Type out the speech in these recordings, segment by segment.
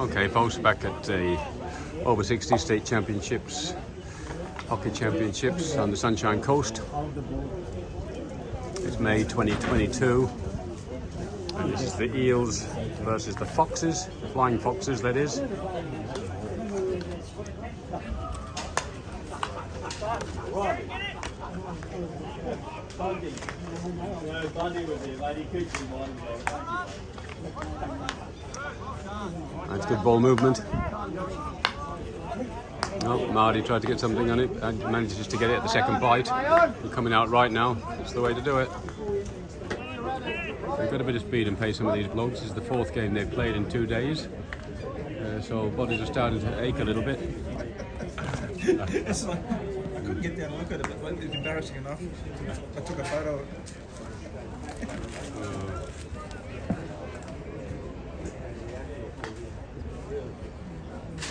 Okay, folks, back at the over 60 state championships, hockey championships on the Sunshine Coast. It's May 2022, and this is the Eels versus the Foxes, Flying Foxes that is. That's good ball movement. No, Marty tried to get something on it and manages to get it at the second bite. We're coming out right now. It's the way to do it. They've got a bit of speed and pace, some of these blokes. This is the fourth game they've played in 2 days. So bodies are starting to ache a little bit. It's like, I couldn't get down and look at it, but it was embarrassing enough. I took a photo of it.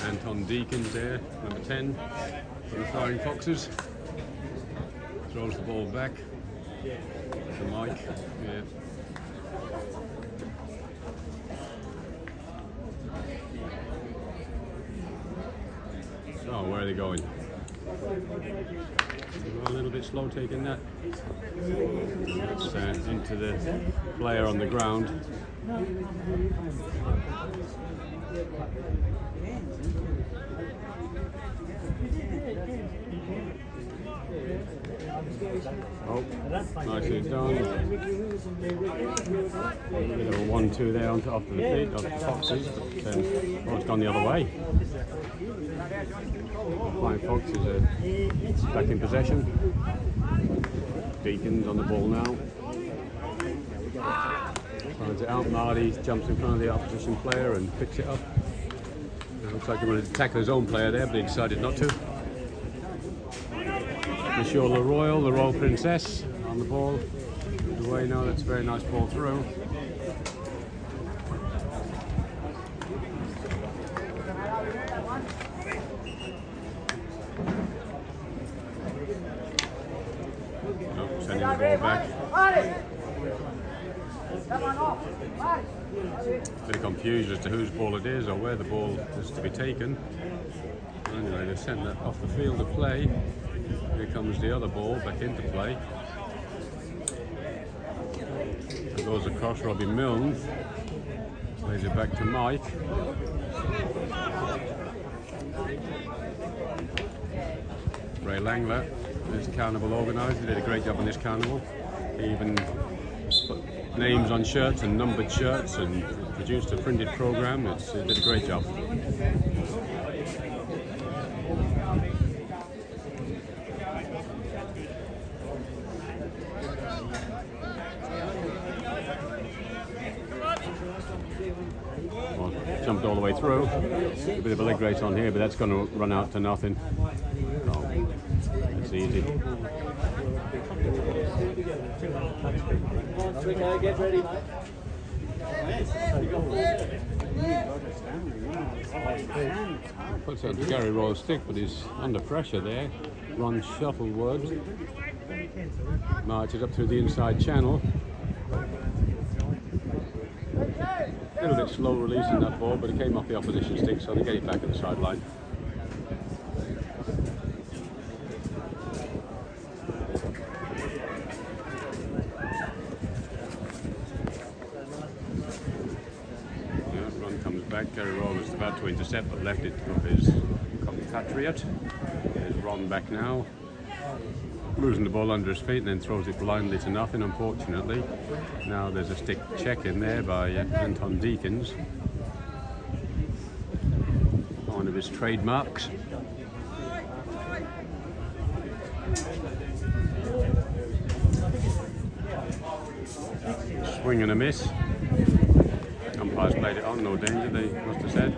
Anton Deakins there, number 10 for the Flying Foxes. Throws the ball back to Mike. Yeah. Oh, where are they going? A little bit slow taking that. It's into the player on the ground. Oh, nicely done. A bit of a 1-2 there onto off the feet of the Foxes, but it's gone the other way. Flying Foxes are back in possession. Deakins on the ball now. Finds it out. Marty jumps in front of the opposition player and picks it up. It looks like he wanted to tackle his own player there, but he decided not to. Monsieur Le Royal, the Royal Princess, on the ball. Good away now, that's a very nice ball through. Sending the ball back. Bit of confusion as to whose ball it is or where the ball is to be taken. Anyway, they sent that off the field of play. Here comes the other ball back into play. It goes across Robbie Milne. Plays it back to Mike. Ray Langler, this carnival organiser, did a great job on this carnival. He even put names on shirts and numbered shirts and produced a printed programme. It did a great job. Well, jumped all the way through. A bit of a leg race on here, but that's going to run out to nothing. Oh, it's easy. Get ready, mate. Puts out the Gary Royal stick, but he's under pressure there. Ron Shuttlewood marches up through the inside channel. A little bit slow releasing that ball, but it came off the opposition stick, so they get it back at the sideline. Run comes back. Gary Roll was about to intercept, but left it to his compatriot. There's Ron back now. Losing the ball under his feet and then throws it blindly to nothing, unfortunately. Now there's a stick check in there by Anton Deakins. One of his trademarks. Swing and a miss. Umpires played it on, no danger, they must have said.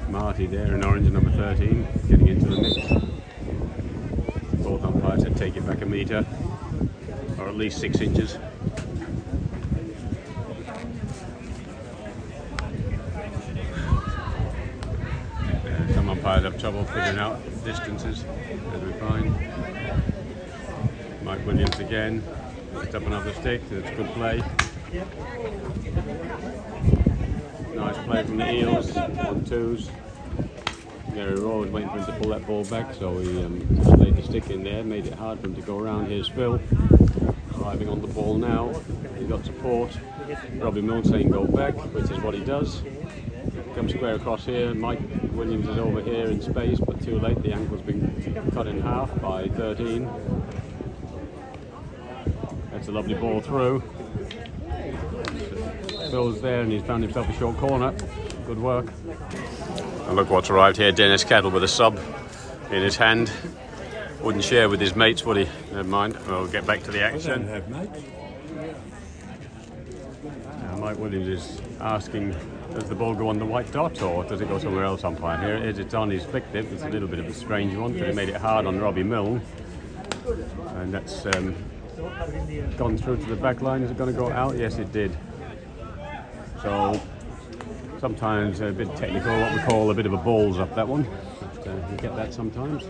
Marty there in orange, number 13, getting into the mix. Both umpires said take it back a metre, or at least 6 inches. Some umpires have trouble figuring out distances, as we find. Mike Williams again, picked up another stick, that's good play. Nice play from the Eels on twos. Gary Rowe was waiting for him to pull that ball back, so he just laid the stick in there, made it hard for him to go around. Here's Phil, arriving on the ball now. He's got support. Robbie Milne saying go back, which is what he does. Comes square across here. Mike Williams is over here in space, but too late. The ankle's been cut in half by 13. That's a lovely ball through. Phil's there and he's found himself a short corner. Good work. And look what's arrived here. Dennis Kettle with a sub in his hand. Wouldn't share with his mates, would he? Never mind. We'll get back to the action. Mike Williams is asking, does the ball go on the white dot or does it go somewhere else umpire? Here it is, it's on his flick tip. It's a little bit of a strange one, but he made it hard on Robbie Milne. And that's gone through to the back line. Is it going to go out? Yes, it did. So sometimes a bit technical, what we call a bit of a balls up, that one. But, you get that sometimes.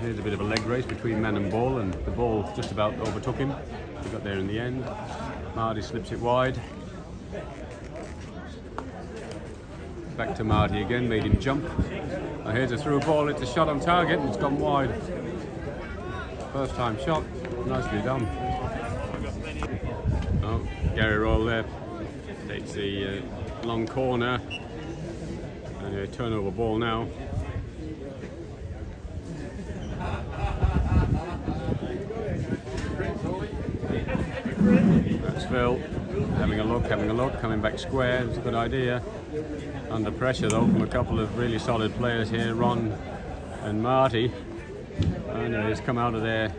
Here's a bit of a leg race between man and ball, and the ball just about overtook him. He got there in the end. Marty slips it wide. Back to Marty again, made him jump. Now here's a through ball, it's a shot on target and it's gone wide. First time shot, nicely done. Oh, Gary Roll there takes the long corner and a turnover ball now. That's Phil, having a look, coming back square. It's a good idea. Under pressure though from a couple of really solid players here, Ron and Marty. And he's come out of there.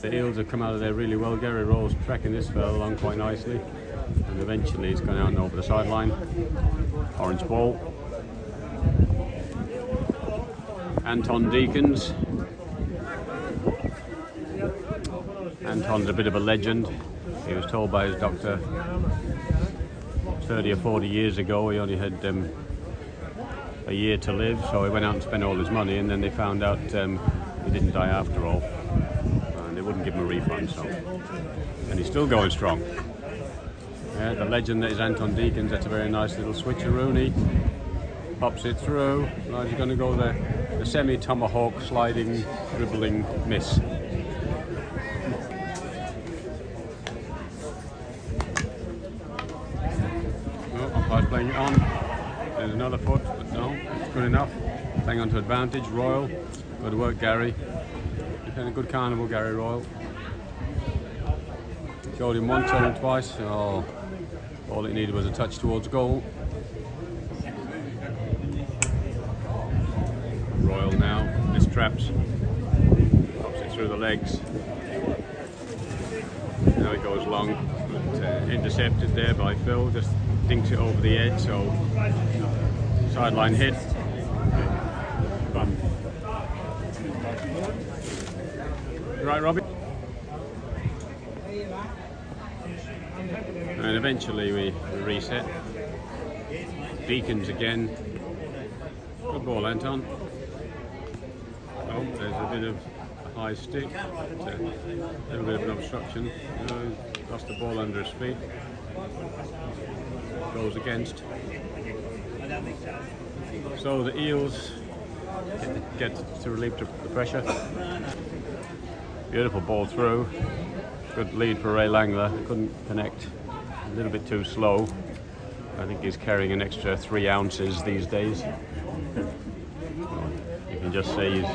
The Eels have come out of there really well. Gary Rowe's tracking this fella along quite nicely. And eventually he's gone out and over the sideline. Orange ball. Anton Deacons. Anton's a bit of a legend. He was told by his doctor 30 or 40 years ago he only had a year to live, so he went out and spent all his money, and then they found out he didn't die after all, and they wouldn't give him a refund. So, and he's still going strong. Yeah, the legend that is Anton Deacons. That's a very nice little switcheroony. Pops it through. Now he's going to go the semi-tomahawk sliding, dribbling miss. Playing it on. There's another foot, but no, it's good enough. Playing on to advantage. Royal, good work, Gary. You've had a good carnival, Gary Royal. Showed him once, showed him twice. Oh, all it needed was a touch towards goal. Royal now, mistraps. Pops it through the legs. Now it goes long, but intercepted there by Phil. Just dinks it over the edge, so sideline hit. Fun. Right, Robbie? And eventually we reset. Deacons again. Good ball, Anton. Oh, there's a bit of a high stick. A little bit of an obstruction. Lost the ball under his feet. Goes against. So the Eels get to relieve the pressure. Beautiful ball through. Good lead for Ray Langler. Couldn't connect. A little bit too slow. I think he's carrying an extra 3 ounces these days. You can just say he's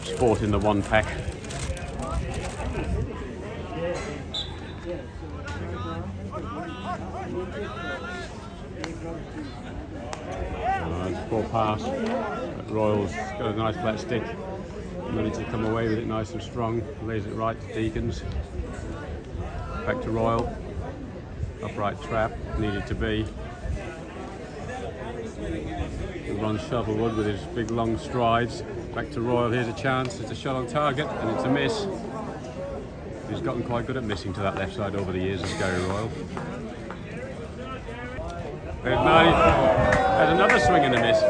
sporting the 1 pack. Poor pass. Royals got a nice flat stick. Managed to come away with it nice and strong. Lays it right to Deacons. Back to Royal. Upright trap, needed to be. Ron Shovelwood with his big long strides. Back to Royal, here's a chance. It's a shot on target and it's a miss. He's gotten quite good at missing to that left side over the years, as Gary Royal. There's Marty. There's another swing and a miss.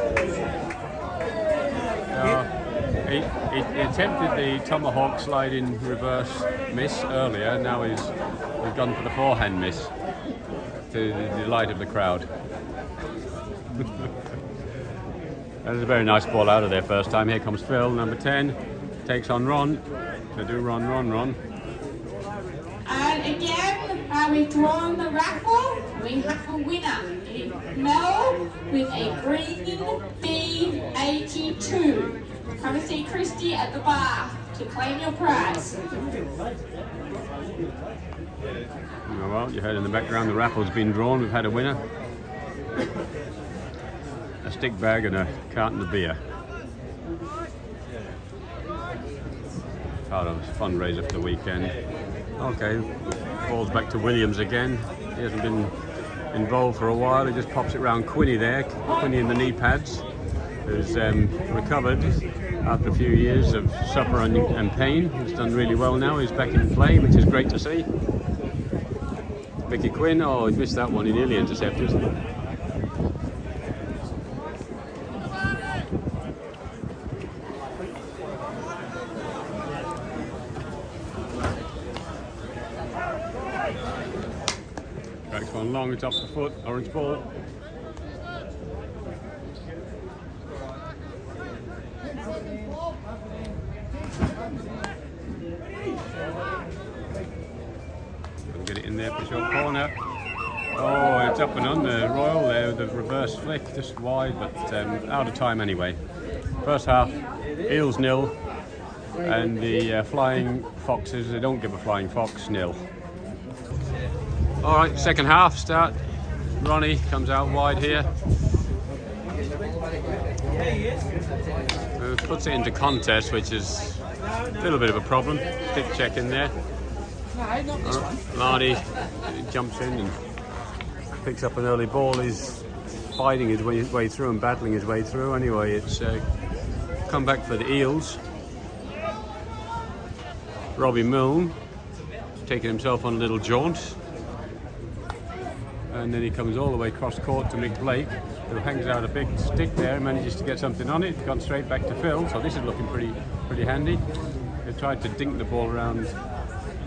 He attempted the tomahawk sliding reverse miss earlier. Now he's gone for the forehand miss, to the delight of the crowd. That was a very nice ball out of there first time. Here comes Phil, number 10, takes on Ron. They do Ron. And again, we've drawn the raffle. We have a winner. Mel with a green B82. Come and see Christy at the bar to claim your prize. Oh, well, you heard in the background the raffle's been drawn. We've had a winner. A stick bag and a carton of beer. Part of a fundraiser for the weekend. Okay, falls back to Williams again. He hasn't been involved for a while. He just pops it round Quinny there. Quinny in the knee pads, who's recovered after a few years of suffering and pain. He's done really well now. He's back in play, which is great to see. Mickey Quinn, oh, he missed that one. He nearly intercepted. Back one long, it's off the foot, orange ball. Get it in there for short corner. Oh, it's up and under Royal there with the reverse flick, just wide, but out of time anyway. First half, Eels 0, and the Flying Foxes, they don't give a Flying Fox 0. All right, second half start. Ronnie comes out wide here. Puts it into contest, which is a little bit of a problem. Stick check in there. Marty jumps in and picks up an early ball. He's fighting his way through and battling his way through. Anyway, it's come back for the Eels. Robbie Milne taking himself on a little jaunt. And then he comes all the way cross court to Mick Blake, who hangs out a big stick there and manages to get something on it. Gone straight back to Phil, so this is looking pretty handy. They tried to dink the ball around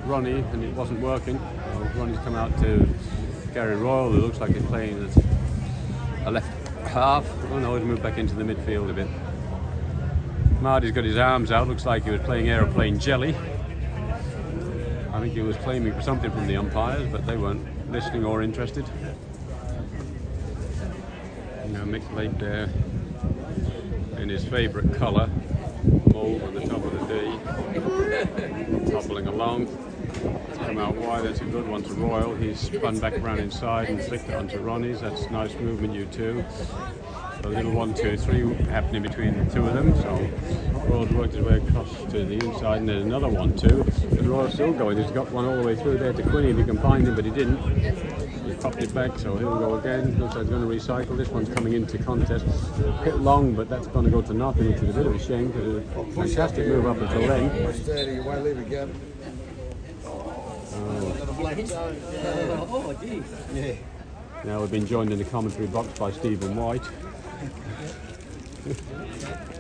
Ronnie and it wasn't working. Ronnie's come out to Gary Royal, who looks like he's playing as a left half. Oh no, he's moved back into the midfield a bit. Marty's got his arms out, looks like he was playing aeroplane jelly. I think he was claiming for something from the umpires, but they weren't listening or interested. Now Mick Blake there in his favourite colour, mauve on the top of the D, toppling along. It's come out wide, that's a good one to Royal. He's spun back around inside and flicked it onto Ronnie's. That's nice movement, you two. So a little 1, 2, 3 happening between the two of them. So Royal's worked his way across to the inside, and there's another 1, 2. But Royal's still going. He's got one all the way through there to Quinny if he can find him, but he didn't. He popped it back, so he'll go again. Looks like he's going to recycle. This one's coming into contest. A bit long, but that's going to go to nothing, which is a bit of a shame because it was a fantastic move up until then. Steady, you won't leave again. Oh, geez. Yeah. Now we've been joined in the commentary box by Stephen White.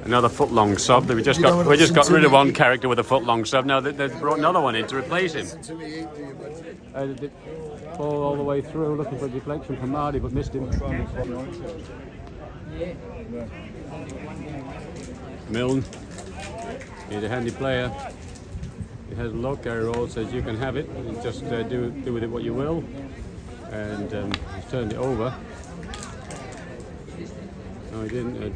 Another foot-long sub. We just got rid of one character with a foot-long sub. Now they've brought another one in to replace him. Ball all the way through, looking for a deflection from Marty, but missed him. Milne, he's a handy player. He has a look. Gary Roll says you can have it. Just do with it what you will. And he's turned it over. No, he didn't.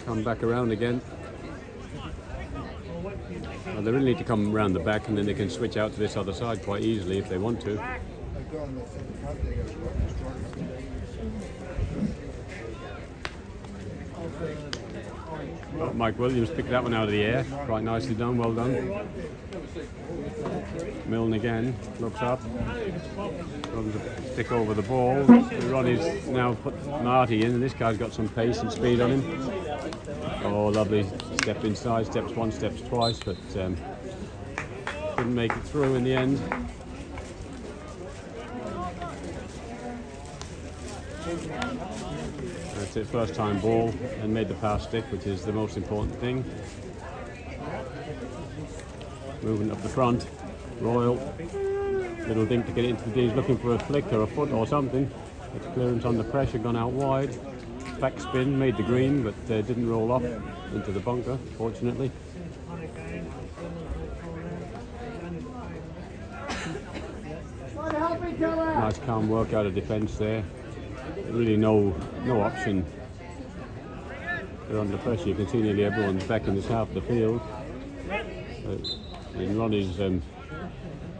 Come back around again. Well, they really need to come around the back, and then they can switch out to this other side quite easily if they want to. Oh, Mike Williams picked that one out of the air. Quite nicely done, well done. Milne again, looks up. Runs a stick over the ball. Ronnie's now put Marty in, and this guy's got some pace and speed on him. Oh, lovely. Stepped inside, steps once, steps twice, but couldn't make it through in the end. That's it, first time ball, and made the pass stick, which is the most important thing. Moving up the front, Royal, little dink to get it into the D. He's looking for a flick or a foot or something. It's clearance under pressure, gone out wide. Backspin, made the green, but didn't roll off into the bunker, fortunately. Nice calm work out of defence there. Really no option. They're under pressure. You can see nearly everyone's back in this half of the field. And Ronnie's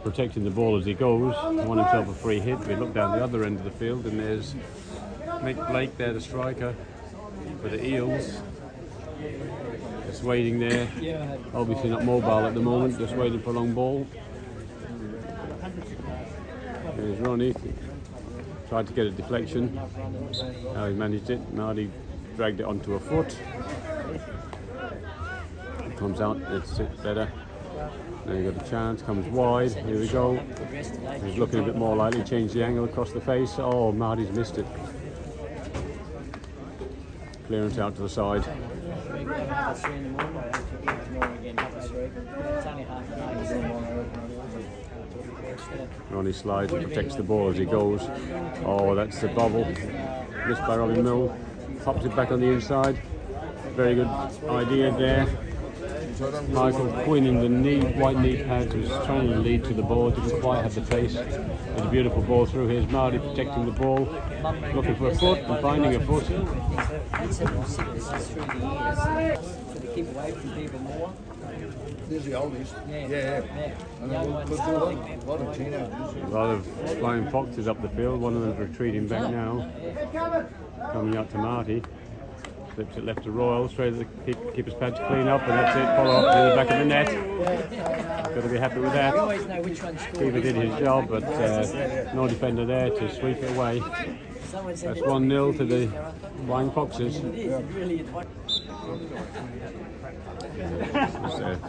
protecting the ball as he goes. Won himself a free hit. We look down the other end of the field and there's Mick Blake there, the striker for the Eels. Just waiting there. Obviously not mobile at the moment, just waiting for a long ball. There's Ronnie. Tried to get a deflection. Now he managed it. Marty dragged it onto a foot. It comes out, it's better. Now you got a chance, comes wide. Here we go. He's looking a bit more likely. Change the angle across the face. Oh, Marty's missed it. Clearance out to the side. Ronnie slides and protects the ball as he goes. Oh, that's the bubble. Missed by Robin Mill. Pops it back on the inside. Very good idea there. Michael Quinn in the white knee pads was trying to lead to the ball, didn't quite have the pace. There's a beautiful ball through. Here's Marty protecting the ball, looking for a foot and finding a foot. Keep away from people more. There's the oldies. Yeah. And a lot of teenagers. A lot of flying foxes up the field. One of them's retreating back now. Coming out to Marty. Flips it left to Royal. Straight at the keeper's pad to clean up, and that's it. Follow up to the back of the net. Got to be happy with that. Keeper did his job, but no defender there to sweep it away. That's 1-0 to the Flying Foxes.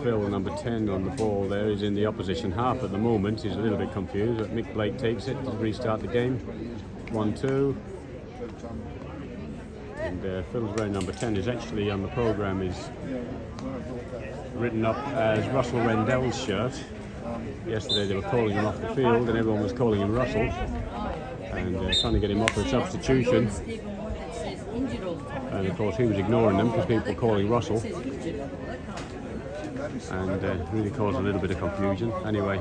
Phil, number 10 on the ball there, is in the opposition half at the moment. He's a little bit confused, but Mick Blake takes it to restart the game. 1-2. And Phil's wearing number 10 is actually on the programme, is written up as Russell Rendell's shirt. Yesterday they were calling him off the field and everyone was calling him Russell. And trying to get him off for a substitution. And of course he was ignoring them because people were calling Russell. And really caused a little bit of confusion. Anyway,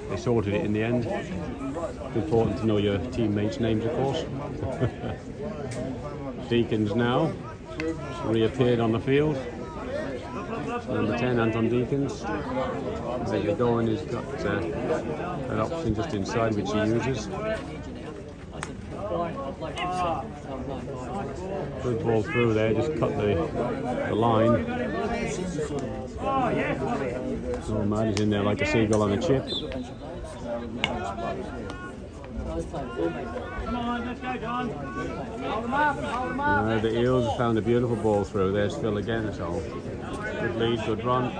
they sorted it in the end. It's important to know your teammates' names, of course. Deacons now reappeared on the field. Number 10, Anton Deacons. There you go, and he's got an option just inside which he uses. Good ball through there, just cut the line. Oh man, he's in there like a seagull on a chip. The Eels have found a beautiful ball through. There's Phil again, so good lead, good run.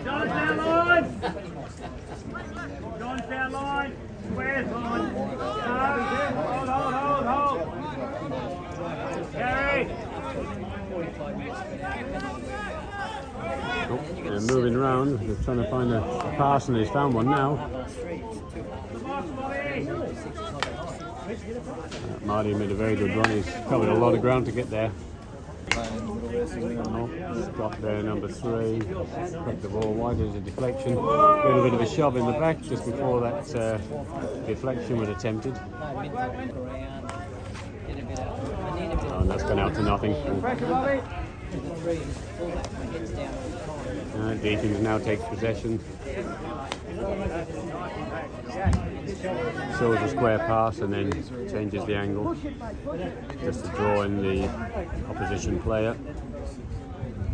John's down line! John's down line! Square's line! Hold! Carry! Oh, they're moving around. They're trying to find a pass, and he's found one now. Marty made a very good run. He's covered a lot of ground to get there. Stop there, number 3. Cracked the ball wide. There's a deflection. A little bit of a shove in the back just before that deflection was attempted. Oh, and that's gone out to nothing. Deakins now takes possession. Shows a square pass and then changes the angle just to draw in the opposition player.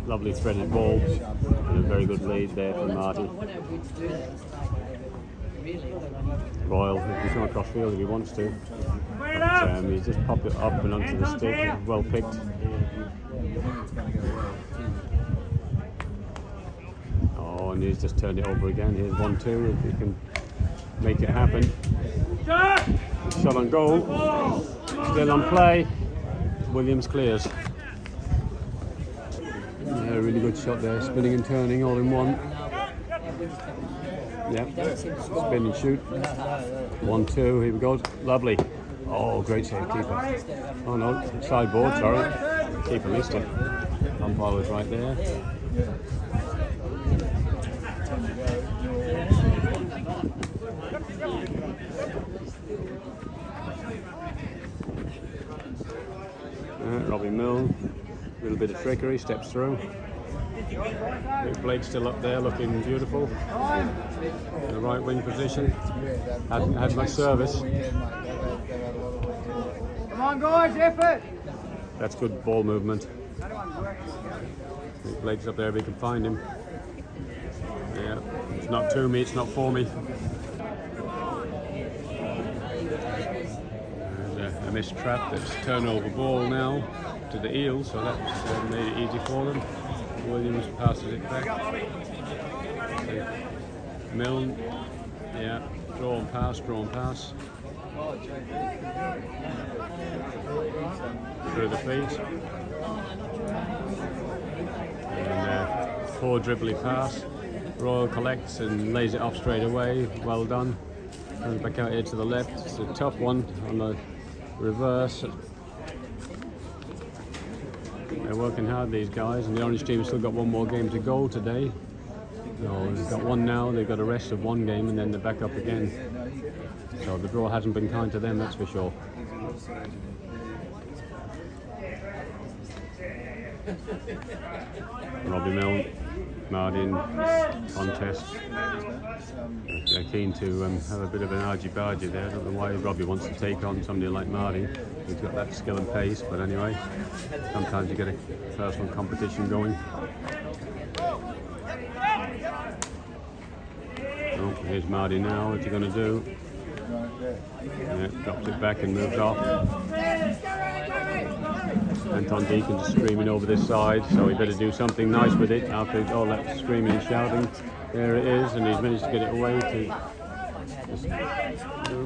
Lovely threaded ball and a very good lead there from Marty. Royal, he can come across field if he wants to. But, he just popped it up and onto the stick, well picked. Oh, and he's just turned it over again. Here's 1-2 if he can make it happen. Shot on goal. Still on play. Williams clears. Yeah, really good shot there. Spinning and turning all in one. Yeah. Spin and shoot. 1-2. Here we go. Lovely. Oh, great save, keeper. Oh no, sideboard, sorry. Keeper missed it. Umpire was right there. Robbie Milne, a little bit of trickery, steps through. Blake's still up there looking beautiful. In the right wing position. Hadn't had much service. Come on, guys, effort! That's good ball movement. Blake's up there if he can find him. Yeah, it's not to me, it's not for me. There's a missed trap. That's turnover ball now to the Eels, so that's made it easy for them. Williams passes it back. Milne, yeah, draw and pass. Through the feet. And poor dribbly pass. Royal collects and lays it off straight away. Well done. Comes back out here to the left. It's a tough one on the reverse. They're working hard, these guys, and the Orange team's still got one more game to go today. No, they've got one now, they've got a rest of one game, and then they're back up again. So the draw hasn't been kind to them, that's for sure. Robbie Milne, Martin, contest. They're keen to have a bit of an argy-bargy there. I don't know why Robbie wants to take on somebody like Martin. He's got that skill and pace, but anyway, sometimes you get a personal competition going. Oh, here's Marty now. What's he going to do? Yeah, drops it back and moves off. Anton Deacon's screaming over this side, so he better do something nice with it after all that screaming and shouting. There it is, and he's managed to get it away to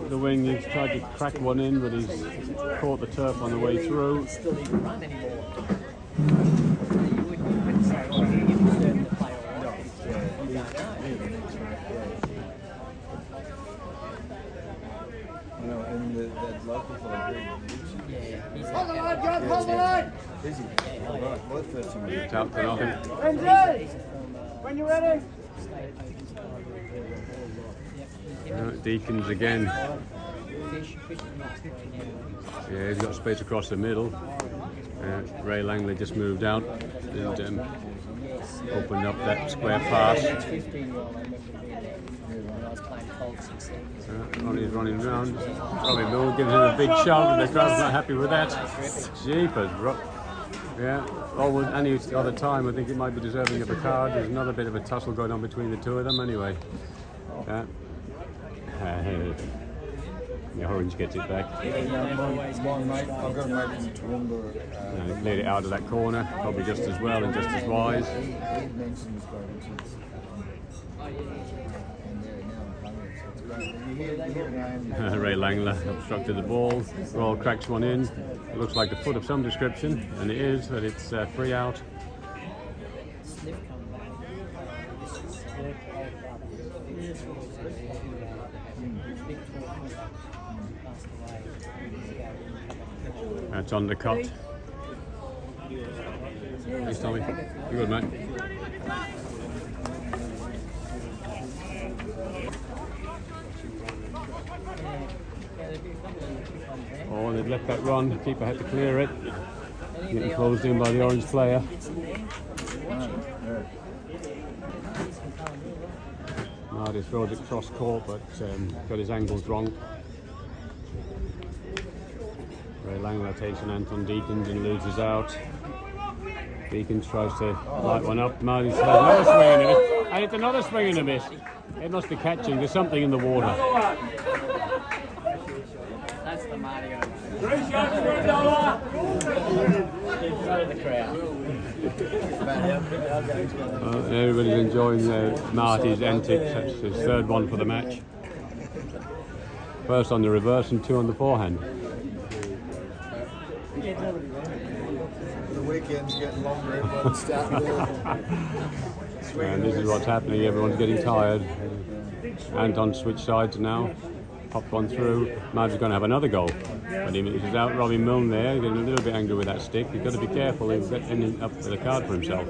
the wing. He's tried to crack one in, but he's caught the turf on the way through. It's out to nothing. When you're ready. Deacons again. Yeah, he's got space across the middle. Ray Langley just moved out and opened up that square pass. Ronnie's running around. Robbie Milne gives him a big shove, and the crowd's not happy with that. Jeepers. Yeah, any other time I think it might be deserving of a card. There's another bit of a tussle going on between the two of them anyway. Yeah. The Orange gets it back. He cleared it out of that corner, probably just as well and just as wise. Ray Langler obstructed the ball. Royal cracks one in. It looks like the foot of some description, and it is, but it's free out. That's undercut. Thanks, Tommy. You're good, mate. Oh, and they'd let that run. The keeper had to clear it. Getting closed in by the Orange player. Marty throws it cross court, but got his angles wrong. Ray Langler takes an Anton Deacons and loses out. Deacons tries to light one up. Marty says another swing and a miss. And it's another swing and a miss. It must be catching. There's something in the water. That's the Mario. Everybody's enjoying Marty's antics. That's his third one for the match. First on the reverse and 2 on the forehand. The weekend's getting longer, everyone's starting to And this is what's happening, everyone's getting tired. Anton switched sides now, popped one through. Marge's going to have another goal. But he's out Robbie Milne there, getting a little bit angry with that stick. He's got to be careful, he's getting up with a card for himself.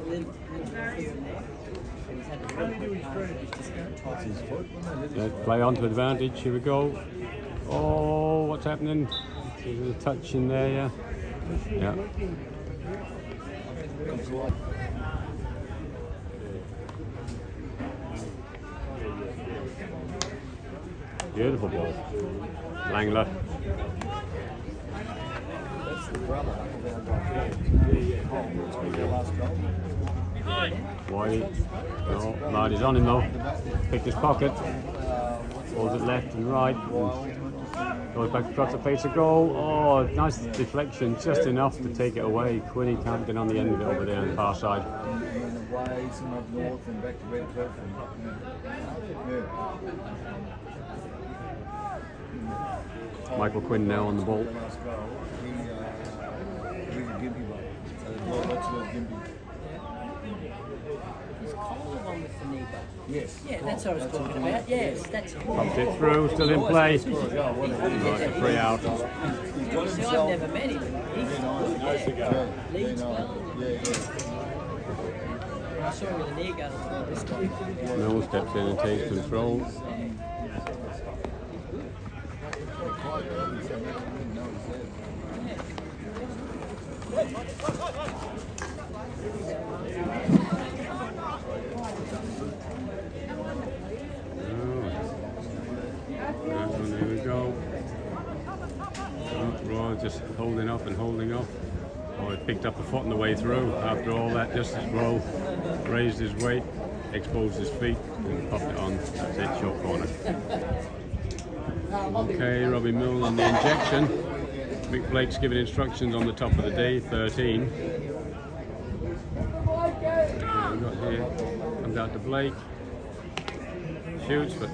Let's play on to advantage, here we go. Oh, what's happening? There's a touch in there, yeah. Yeah. Beautiful ball. Langler. That's the brother. Whitey. No, Marty's on him though. Picked his pocket. Holds it left and right. Goes back across the face of goal. Oh, nice deflection. Just enough to take it away. Quinny can't get on the end of it over there on the far side. Away, some up north and back to Redcliffe. Michael Quinn now on the ball. He's a gimpy one. So the ball lets you gimpy. Is Cole the one with the knee back? Yes. Yeah, that's what I was talking about. Yes, that's it. Popped it through, still in play. Oh, it's a free out. See, I've never met him. He's Leeds well. I saw him with a knee gun. Mill steps in and takes control. There we go. Oh, Roy just holding up and holding up. Oh, he picked up a foot on the way through. After all that, just as Roy raised his weight, exposed his feet, and popped it on. That's it, short corner. Okay, Robbie Milne on the injection. Mick Blake's giving instructions on the top of the day, 13. We've got here, comes out to Blake. Shoots, but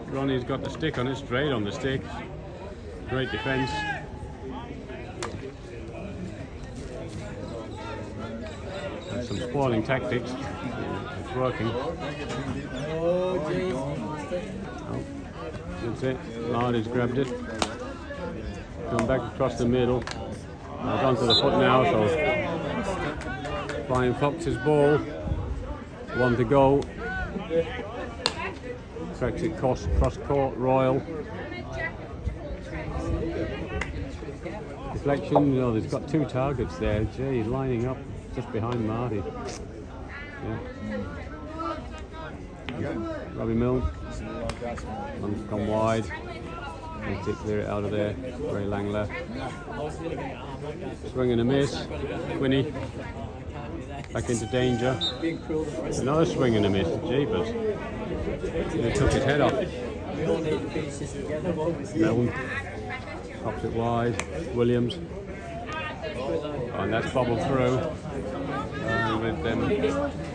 Ronnie's got the stick on it, straight on the stick. Great defence. And some spoiling tactics. It's working. Oh, jeez. Oh, that's it. Marty's grabbed it. Come back across the middle. It's onto the foot now, so Flying Fox's ball. 1 to go. Cracks it cross court, Royal. Deflection, you know, there's got 2 targets there. Gee, lining up just behind Marty. Yeah. Robbie Milne. One's gone wide. Needs to clear it out of there. Ray Langler. Swing and a miss. Quinny. Back into danger. Another swing and a miss. Jeepers. He took his head off. Milne. Pops it wide. Williams. Oh, and that's bobbled through. With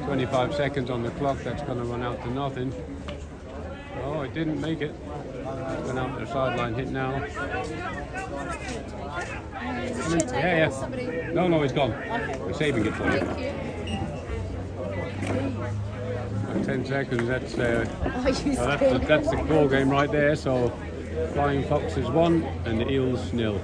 25 seconds on the clock, that's going to run out to nothing. Oh, it didn't make it. Went out to the sideline hit now. Yeah. No, he's gone. We're saving it for you. 10 seconds, that's the ball game right there. So Flying Foxes 1 and the Eels 0.